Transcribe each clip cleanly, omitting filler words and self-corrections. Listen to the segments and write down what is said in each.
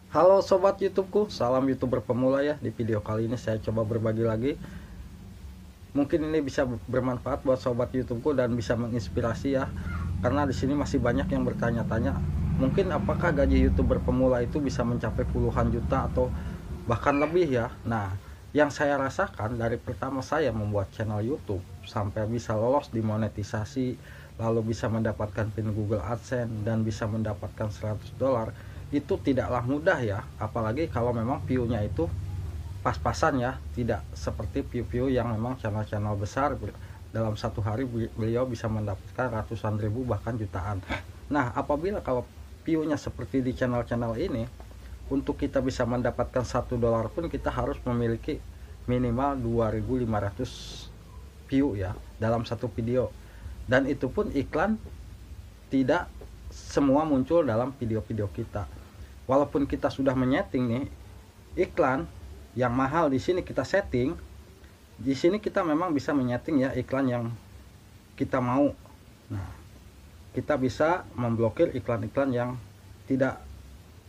Halo sobat YouTubeku, salam YouTuber pemula ya. Di video kali ini saya coba berbagi lagi. Mungkin ini bisa bermanfaat buat sobat YouTubeku dan bisa menginspirasi ya. Karena di sini masih banyak yang bertanya-tanya, mungkin apakah gaji YouTuber pemula itu bisa mencapai puluhan juta atau bahkan lebih ya. Nah, yang saya rasakan dari pertama saya membuat channel YouTube sampai bisa lolos di monetisasi, lalu bisa mendapatkan pin Google AdSense dan bisa mendapatkan $100, itu tidaklah mudah ya, apalagi kalau memang view-nya itu pas-pasan ya, tidak seperti view-view yang memang channel-channel besar dalam satu hari beliau bisa mendapatkan ratusan ribu bahkan jutaan. Nah, apabila kalau view-nya seperti di channel-channel ini, untuk kita bisa mendapatkan $1 pun kita harus memiliki minimal 2.500 view ya dalam satu video, dan itu pun iklan tidak semua muncul dalam video-video kita. Walaupun kita sudah menyeting nih iklan yang mahal, di sini kita setting, di sini kita memang bisa menyeting ya iklan yang kita mau. Nah, kita bisa memblokir iklan-iklan yang tidak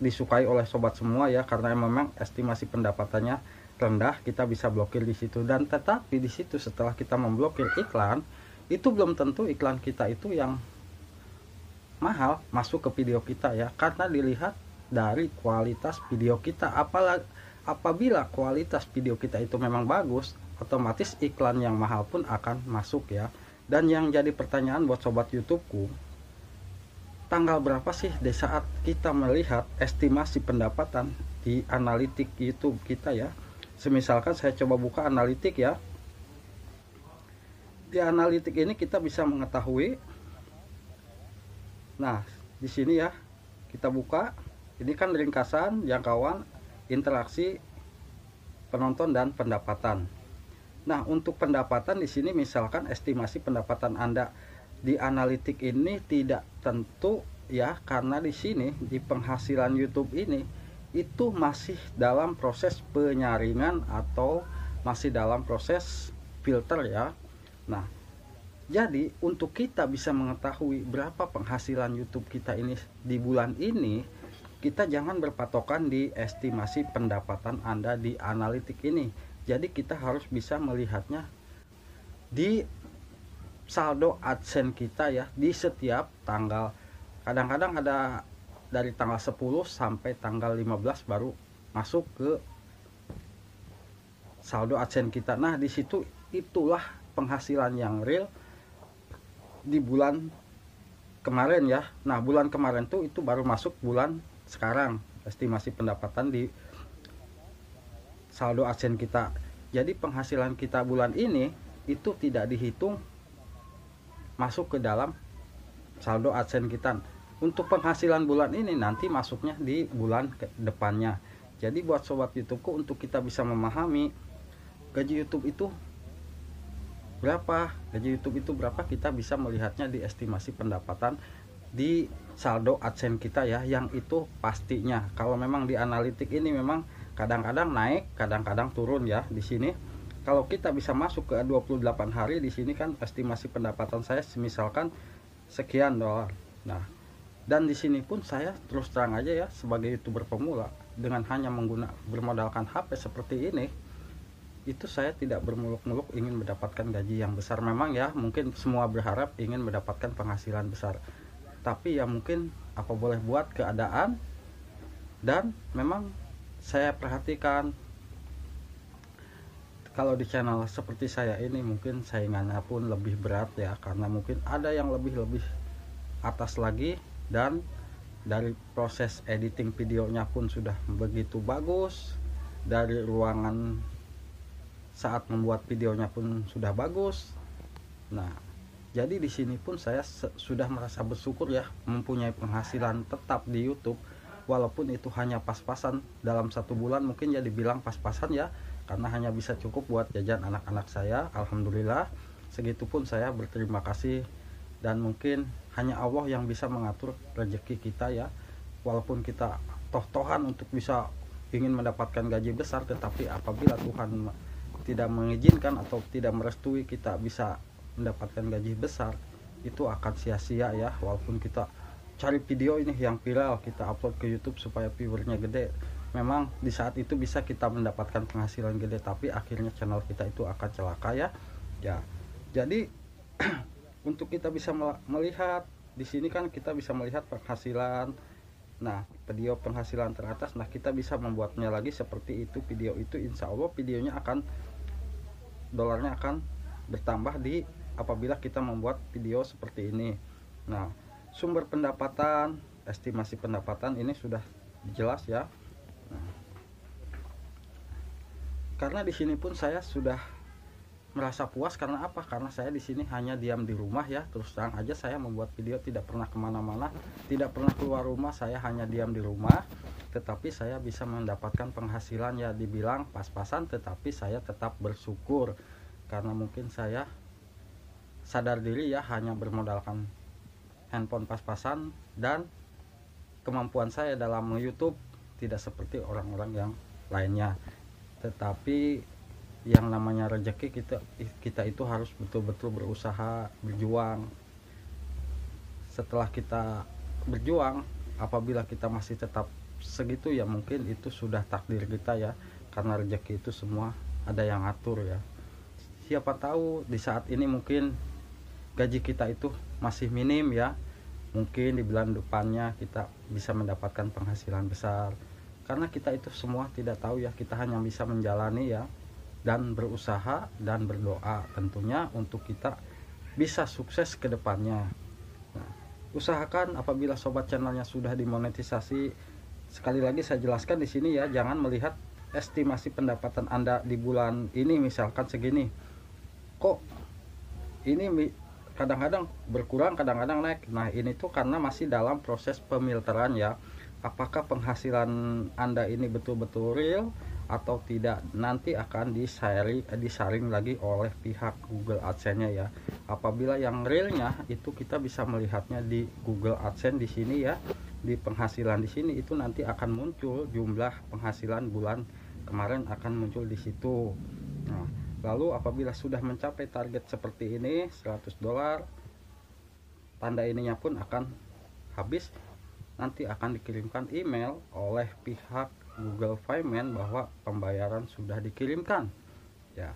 disukai oleh sobat semua ya, karena memang estimasi pendapatannya rendah, kita bisa blokir di situ. Dan tetapi di situ setelah kita memblokir iklan, itu belum tentu iklan kita itu yang mahal masuk ke video kita ya, karena dilihat dari kualitas video kita. Apabila kualitas video kita itu memang bagus, otomatis iklan yang mahal pun akan masuk ya. Dan yang jadi pertanyaan buat sobat YouTubeku, tanggal berapa sih di saat kita melihat estimasi pendapatan di analitik YouTube kita ya. Semisalkan saya coba buka analitik ya. Di analitik ini kita bisa mengetahui, nah di sini ya kita buka, ini kan ringkasan, jangkauan, interaksi, penonton dan pendapatan. Nah, untuk pendapatan di sini misalkan estimasi pendapatan Anda di analitik ini tidak tentu ya, karena di sini di penghasilan YouTube ini itu masih dalam proses penyaringan atau masih dalam proses filter ya. Nah, jadi untuk kita bisa mengetahui berapa penghasilan YouTube kita ini di bulan ini, kita jangan berpatokan di estimasi pendapatan Anda di analitik ini. Jadi kita harus bisa melihatnya di saldo AdSense kita ya, di setiap tanggal. Kadang-kadang ada dari tanggal 10 sampai tanggal 15 baru masuk ke saldo AdSense kita. Nah, di situ itulah penghasilan yang real di bulan kemarin ya. Nah, bulan kemarin tuh itu baru masuk bulan sekarang estimasi pendapatan di saldo AdSense kita. Jadi penghasilan kita bulan ini itu tidak dihitung masuk ke dalam saldo AdSense kita. Untuk penghasilan bulan ini nanti masuknya di bulan depannya. Jadi buat sobat YouTubeku, untuk kita bisa memahami gaji YouTube itu berapa, kita bisa melihatnya di estimasi pendapatan di saldo AdSense kita ya, yang itu pastinya kalau memang di analitik ini memang kadang-kadang naik, kadang-kadang turun ya. Di sini kalau kita bisa masuk ke 28 hari, di sini kan estimasi pendapatan saya misalkan sekian dolar. Nah, dan di sini pun saya terus terang aja ya, sebagai YouTuber pemula dengan hanya bermodalkan HP seperti ini, itu saya tidak bermuluk-muluk ingin mendapatkan gaji yang besar. Memang ya, mungkin semua berharap ingin mendapatkan penghasilan besar, tapi ya mungkin apa boleh buat, keadaan. Dan memang saya perhatikan kalau di channel seperti saya ini mungkin saingannya pun lebih berat ya, karena mungkin ada yang lebih atas lagi, dan dari proses editing videonya pun sudah begitu bagus, dari ruangan saat membuat videonya pun sudah bagus. Nah, jadi di sini pun saya sudah merasa bersyukur ya, mempunyai penghasilan tetap di YouTube, walaupun itu hanya pas-pasan dalam satu bulan. Mungkin ya dibilang pas-pasan ya, karena hanya bisa cukup buat jajan anak-anak saya. Alhamdulillah, segitu pun saya berterima kasih. Dan mungkin hanya Allah yang bisa mengatur rezeki kita ya. Walaupun kita toh-tohan untuk bisa ingin mendapatkan gaji besar, tetapi apabila Tuhan tidak mengizinkan atau tidak merestui kita bisa mendapatkan gaji besar, itu akan sia-sia ya. Walaupun kita cari video ini yang viral, kita upload ke YouTube supaya viewernya gede. Memang di saat itu bisa kita mendapatkan penghasilan gede, tapi akhirnya channel kita itu akan celaka ya. Jadi untuk kita bisa melihat di sini kan kita bisa melihat penghasilan. Nah, video penghasilan teratas, nah kita bisa membuatnya lagi seperti itu. Video itu insya Allah videonya akan, dolarnya akan bertambah di apabila kita membuat video seperti ini. Nah, sumber pendapatan, estimasi pendapatan ini sudah jelas ya. Nah, karena di sini pun saya sudah merasa puas. Karena apa? Karena saya di sini hanya diam di rumah ya. Terus terang aja saya membuat video, tidak pernah kemana-mana, tidak pernah keluar rumah. Saya hanya diam di rumah, tetapi saya bisa mendapatkan penghasilan ya, dibilang pas-pasan, tetapi saya tetap bersyukur. Karena mungkin saya sadar diri ya, hanya bermodalkan handphone pas-pasan, dan kemampuan saya dalam YouTube tidak seperti orang-orang yang lainnya. Tetapi yang namanya rezeki, kita itu harus betul-betul berusaha, berjuang. Setelah kita berjuang, apabila kita masih tetap segitu ya, mungkin itu sudah takdir kita ya. Karena rezeki itu semua ada yang ngatur ya. Siapa tahu di saat ini mungkin gaji kita itu masih minim ya, mungkin di bulan depannya kita bisa mendapatkan penghasilan besar. Karena kita itu semua tidak tahu ya, kita hanya bisa menjalani ya, dan berusaha dan berdoa tentunya untuk kita bisa sukses ke depannya. Nah, usahakan apabila sobat channelnya sudah dimonetisasi, sekali lagi saya jelaskan di sini ya, jangan melihat estimasi pendapatan Anda di bulan ini misalkan segini, kok ini kadang-kadang berkurang, kadang-kadang naik. Nah, ini tuh karena masih dalam proses pemilteran ya. Apakah penghasilan Anda ini betul-betul real atau tidak, nanti akan disaring lagi oleh pihak Google AdSense-nya ya. Apabila yang realnya itu kita bisa melihatnya di Google AdSense di sini ya, di penghasilan di sini itu nanti akan muncul jumlah penghasilan bulan kemarin, akan muncul di situ. Nah, lalu apabila sudah mencapai target seperti ini $100, tanda ininya pun akan habis. Nanti akan dikirimkan email oleh pihak Google Payment bahwa pembayaran sudah dikirimkan ya.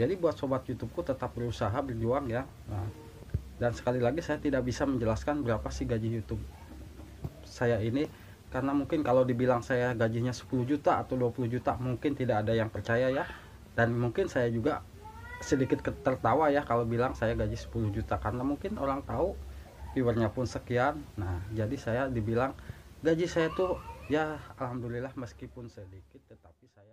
Jadi buat sobat YouTubeku tetap berusaha, berjuang ya. Nah, dan sekali lagi saya tidak bisa menjelaskan berapa sih gaji YouTube saya ini, karena mungkin kalau dibilang saya gajinya 10 juta atau 20 juta mungkin tidak ada yang percaya ya. Dan mungkin saya juga sedikit tertawa ya kalau bilang saya gaji 10 juta, karena mungkin orang tahu viewernya pun sekian. Nah, jadi saya dibilang gaji saya tuh ya alhamdulillah meskipun sedikit, tetapi saya